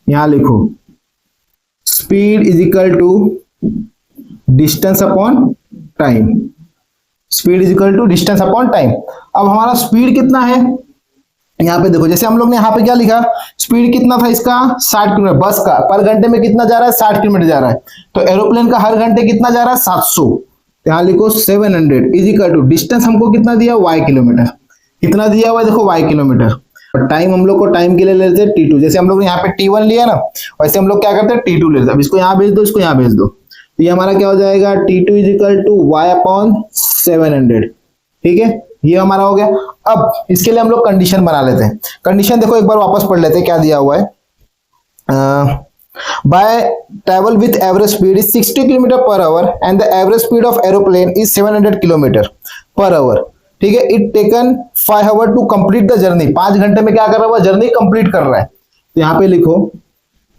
यहां लिखो speed is equal to distance upon time, speed is equal to distance upon time. अब हमारा स्पीड कितना है, यहाँ पे देखो, जैसे हम लोग ने यहाँ पे क्या लिखा, स्पीड कितना था इसका 60 किलोमीटर, बस का पर घंटे में कितना जा रहा है, 60 किलोमीटर जा रहा है, तो एरोप्लेन का हर घंटे कितना जा रहा है, 700। यहाँ लिखो 700 इज इक्वल टू डिस्टेंस हमको कितना दिया, y किलोमीटर, कितना दिया हुआ है देखो y किलोमीटर, और टाइम हम लोग को टाइम के लिए लेते हैं t2, जैसे हम लोग ने यहाँ पे t1 लिया ना, वैसे हम लोग क्या करते हैं t2 लेते हैं। अब इसको यहाँ भेज दो, इसको यहाँ भेज दो, तो ये हमारा क्या हो जाएगा, t2 is equal to y upon 700। ठीक है, ये हमारा हो गया। अब इसके लिए हम लोग कंडीशन बना लेते हैं। कंडीशन देखो एक बार वापस पढ़ लेते हैं, क्या दिया हुआ है, by travel with average speed is 60 kilometre per hour and the average speed of aeroplane is 700 kilometre per hour. ठीक है, it taken 5 hour to complete the journey, 5 घंटे में क्या कर रहा है, वह जर्नी कंप्लीट कर रहा है। तो यहाँ पे लिखो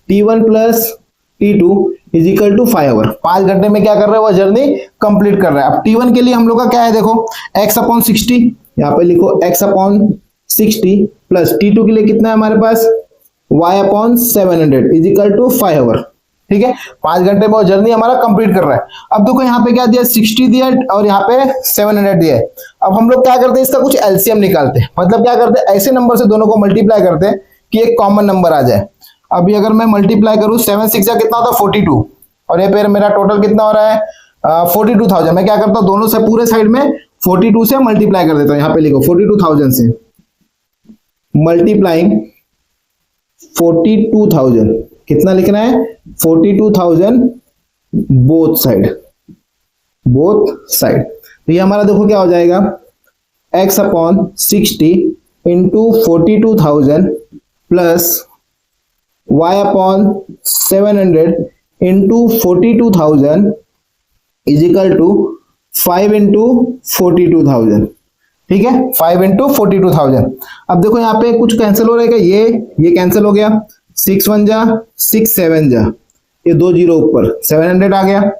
t1 plus t2 is equal to 5 hour, 5 घंटे में क्या कर रहा है, वह जर्नी कंप्लीट कर रहा है। अब t1 के लिए हम लोग का क्या है, देखो x अपॉन 60, यहाँ पे लिखो x अपॉन 60 प्लस t2 के लिए कितना है हमारे पास, y upon 700 is equal to 5 hour. ठीक है, 5 घंटे में वो जर्नी हमारा कंप्लीट कर रहा है। अब देखो यहाँ पे क्या दिया, 60 दिया और यहाँ पे 700 दिया है। अब हम लोग क्या करते हैं, इसका कुछ एलसीएम निकालते हैं, मतलब क्या करते हैं, ऐसे नंबर से दोनों को मल्टीप्लाई करते हैं कि एक कॉमन नंबर आ जाए। अभी अगर मैं मल्टीप्लाई करूं 7 6 जा कितना होता है 42, और ये फिर मेरा टोटल कितना हो रहा है 42,000। मैं क्या करता हूं, दोनों से पूरे साइड में 42 से मल्टीप्लाई कर देता हूं। यहाँ पे लिखो 42,000 से मल्टीप्लाइंग 42,000, कितना लिखना है 42,000 बोथ साइड, बोथ साइड। तो ये हमारा देखो क्या हो जाएगा, x upon 60 into 42,000 plus y upon 700 into 42,000 is equal to 5 into 42,000। ठीक है, 5 इंटू 42,000। अब देखो यहाँ पे कुछ कैंसिल हो रहेगा, ये कैंसिल हो गया, 6 1 जा 6 7 जा, ये 2 जीरो ऊपर 700 आ गया।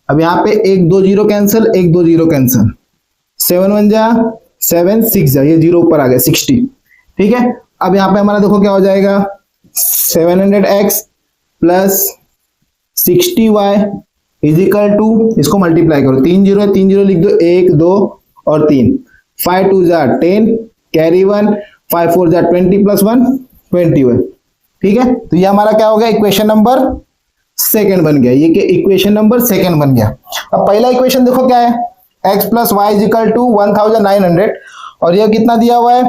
अब यहाँ पे 1 2 जीरो कैंसिल, 1 2 जीरो कैंसिल, 7 1 जा 7 6 जा, ये जीरो ऊपर आ गया 60। ठीक है, अब यहाँ पे हमारा देखो क्या हो जाएगा, 700x plus 60y is equal to, इसको मल्टीप्लाई करो, 3 जीरो है 3 जीरो लिख दो, 1 2 और 3, 5 2 जा 10 कैरी 1, 5 4 जा 20 प्लस 1 21। ठीक है, तो ये हमारा क्या हो गया, इक्वेशन नंबर सेकंड बन गया, ये इक्वेशन नंबर सेकंड बन गया। अब पहला इक्वेशन देखो क्या है, x plus y is equal to 1900, और ये कितना दिया हुआ है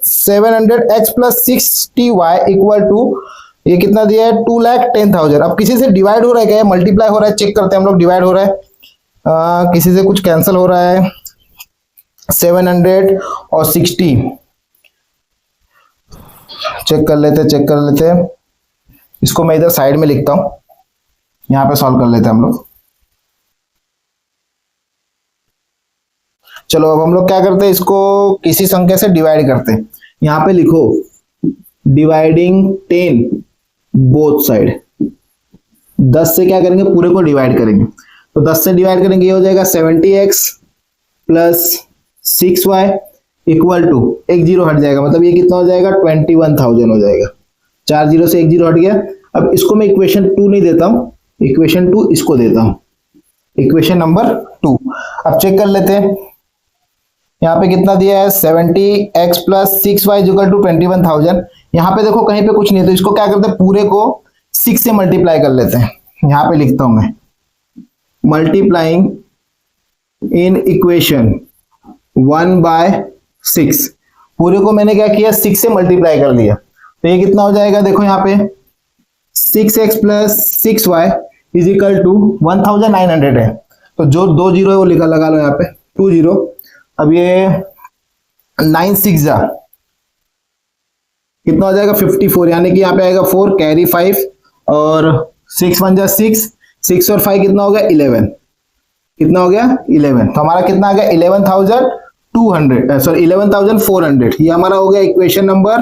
700x plus 60y equal to, ये कितना दिया है 2,10,000। अब किसी से डिवाइड हो रहा है क्या, मल्टीप्लाई हो रहा है, चेक करते हैं हम लोग, डिवाइड हो रहा है किसी से कुछ कैंसिल हो रहा है, 700 और 60 चेक कर लेते हैं। इसको मैं इधर साइड में लिखता हूं, यहां पे सॉल्व कर लेते हैं हम लोग। चलो अब हम लोग क्या करते हैं, इसको किसी संख्या से डिवाइड करते हैं। यहां पे लिखो डिवाइडिंग 10 बोथ साइड, 10 से क्या करेंगे, पूरे को डिवाइड करेंगे। तो 10 से डिवाइड करेंगे, ये हो जाएगा 70x plus 6y equal to, एक जीरो हट जाएगा, मतलब ये कितना हो जाएगा, 21,000 हो जाएगा। 4 जीरो से एक जीरो हट गया। अब इसको मैं इक्वेशन 2 नहीं देता हूं, इक्वेशन 2 इसको देता हूं, इक्वेशन नंबर 2। अब चेक कर लेते हैं, यहाँ पे कितना दिया है, 70x plus 6y equal to 21,000। यहाँ पे देखो कहीं पे कुछ नहीं है, तो इसको क्या करते हैं, पूरे को 6 से मल्टीप्लाई कर लेते हैं। यहाँ पे लिखता हूं मैं, मल्टीप्लाइंग इन इक्वेशन 1/6, पूरे को मैंने क्या किया, 6 से मल्टीप्लाई कर दिया। तो ये कितना हो जाएगा, देखो यहाँ पे 6x plus 6y is equal to 1900 है। तो जो 2 जीरो है वो लगा लो यहाँ पे, 2 जीरो। अब ये 9 6 जा कितना हो जाएगा, 54, यानी कि यहाँ पे आएगा 4 कैरी 5 और 6 1 जा 6, 6 और 5 कितना हो गया, 11। कितना हो गया, 11। तो हमारा कितना आ गया, 11,200, सॉरी 11,400। ये हमारा हो गया इक्वेशन नंबर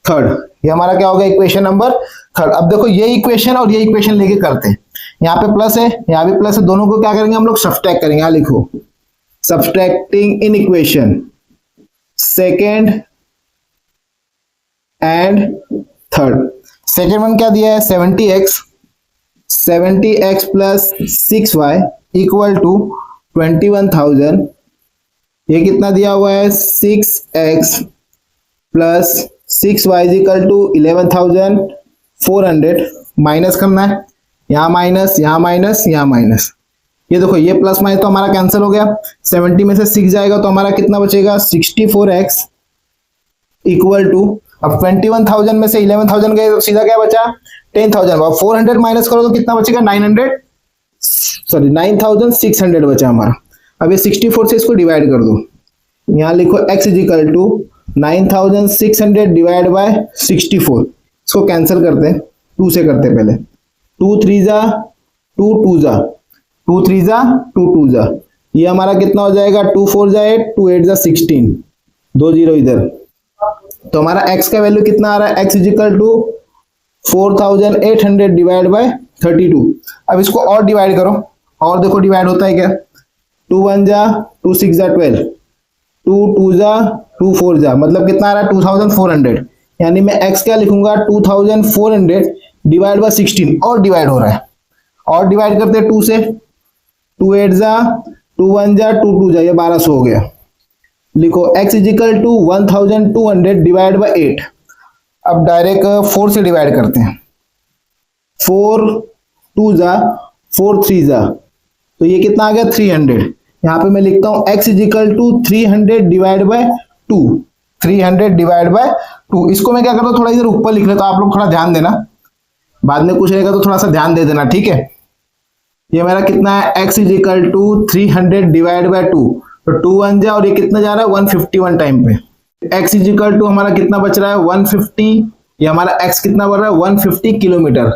3। ये हमारा क्या हो गया, इक्वेशन नंबर 3। अब देखो ये इक्वेशन और ये इक्वेशन लेके करते हैं, यहाँ पे प्लस है, यहाँ भी प्लस है, दोनों को क्या करेंगे हम लोग, सब्सट्रैक्ट करेंगे। यहाँ लिखो, subtracting in equation second and third. Second one क्या दिया है, 70x plus 6y equal to 21,000। ये कितना दिया हुआ है, 6x plus 6y equal to 11,400। Minus करना है, यहाँ माइनस, यहाँ माइनस, यहाँ माइनस। ये देखो ये प्लस माइनस तो हमारा कैंसिल हो गया। 70 में से 6 जाएगा तो हमारा कितना बचेगा, 64x इक्वल टू, अब 21,000 में से 11,000 गए तो सीधा क्या बचा, 10,000। अब 400 माइनस करो तो कितना बचेगा, 9,600 बचा हमारा। अब ये 64 से इसको डिवाइड कर दो, यहाँ लिखो x is equal to 9,600 divide by 64। इसको कैंसिल करते हैं, 2 से करते हैं पहले। 2 3 जा 2, 2 जा 2 3 जा 2, 2 जा, ये हमारा कितना हो जाएगा, 2 4 जा 8, 2 8 जा 16, 2 जीरो इधर। तो हमारा x का वैल्यू कितना आ रहा है, x is equal to 4,800 divide by 32। अब इसको और डिवाइड करो, और देखो डिवाइड होता है क्या, 2 1 जा 2 6 जा 12, 2 2 जा 2 4 जा, मतलब कितना आ रहा है, 2,400। यानी मैं x क्या लिखूंगा, 2,400 डिवाइड बाय 16, और डिवाइड हो रहा है, और डिवाइड करते हैं 2 से, 2 8 जा 2 1 जा 2 2 जा, ये 1200 हो गया। लिखो x is equal to 1,200 divide by 8। अब डायरेक्ट 4 से डिवाइड करते हैं, 4 2 जा 4 3 जा, तो ये कितना आ गया, 300। यहाँ पे मैं लिखता हूँ x is equal to 300 divide by 2, 300 divide by 2। इसको मैं क्या करता हूँ, थोड़ा इधर ऊपर लिख लेता हूँ, आप लोग थोड़ा ध्यान देना, बाद में कुछ रहेगा तो थोड़ा सा ध्यान दे देना, ठीक है। ये मेरा कितना है, x is equal to 300 divide by 2, तो 2 1 जा, और ये कितना जा रहा है, 151 टाइम पे। x इज इक्वल टू हमारा कितना बच रहा है, 150। ये हमारा x कितना बढ़ रहा है, 150 किलोमीटर।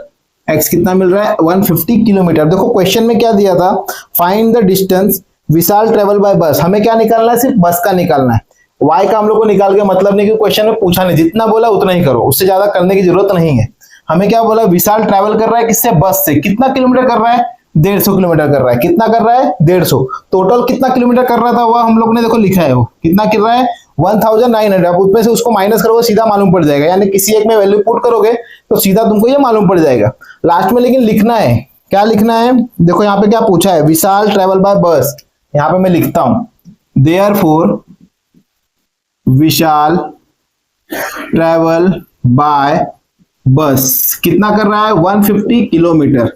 x कितना मिल रहा है, 150 किलोमीटर। देखो क्वेश्चन में क्या दिया था, find the distance Vishal travel by बस। हमें क्या निकालना है, सिर्फ बस का निकालना है। y का हम लोग को निकाल के मतलब नहीं, कि क्वेश्चन में पूछा नहीं, जितना बोला उतना ही करो, उससे ज्यादा करने की जरूरत नहीं है। हमें क्या बोला, विशाल ट्रेवल कर रहा है किससे, बस से। कितना किलोमीटर कर रहा है, 150 किलोमीटर कर रहा है। कितना कर रहा है, 150। टोटल कितना किलोमीटर कर रहा था वह हम लोग ने देखो लिखा है, वो कितना कर रहा है, 1900। अब उसमें से उसको माइनस करोगे सीधा मालूम पड़ जाएगा, यानी किसी एक में वैल्यू पुट करोगे तो सीधा तुमको ये मालूम पड़ जाएगा। लास्ट में लेकिन लिखना है, क्या लिखना है, देखो यहाँ पे क्या पूछा है, विशाल ट्रेवल बाय बस। यहाँ पे मैं लिखता हूं, देयरफॉर विशाल ट्रेवल बाय बस कितना कर रहा है, 150 किलोमीटर।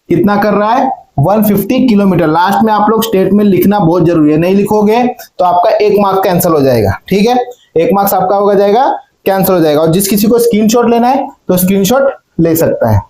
कितना कर रहा है, 150 किलोमीटर। लास्ट में आप लोग स्टेटमेंट लिखना बहुत जरूरी है, नहीं लिखोगे तो आपका 1 मार्क कैंसिल हो जाएगा, ठीक है। 1 मार्क्स आपका हो जाएगा, कैंसिल हो जाएगा। और जिस किसी को स्क्रीनशॉट लेना है तो स्क्रीनशॉट ले सकता है।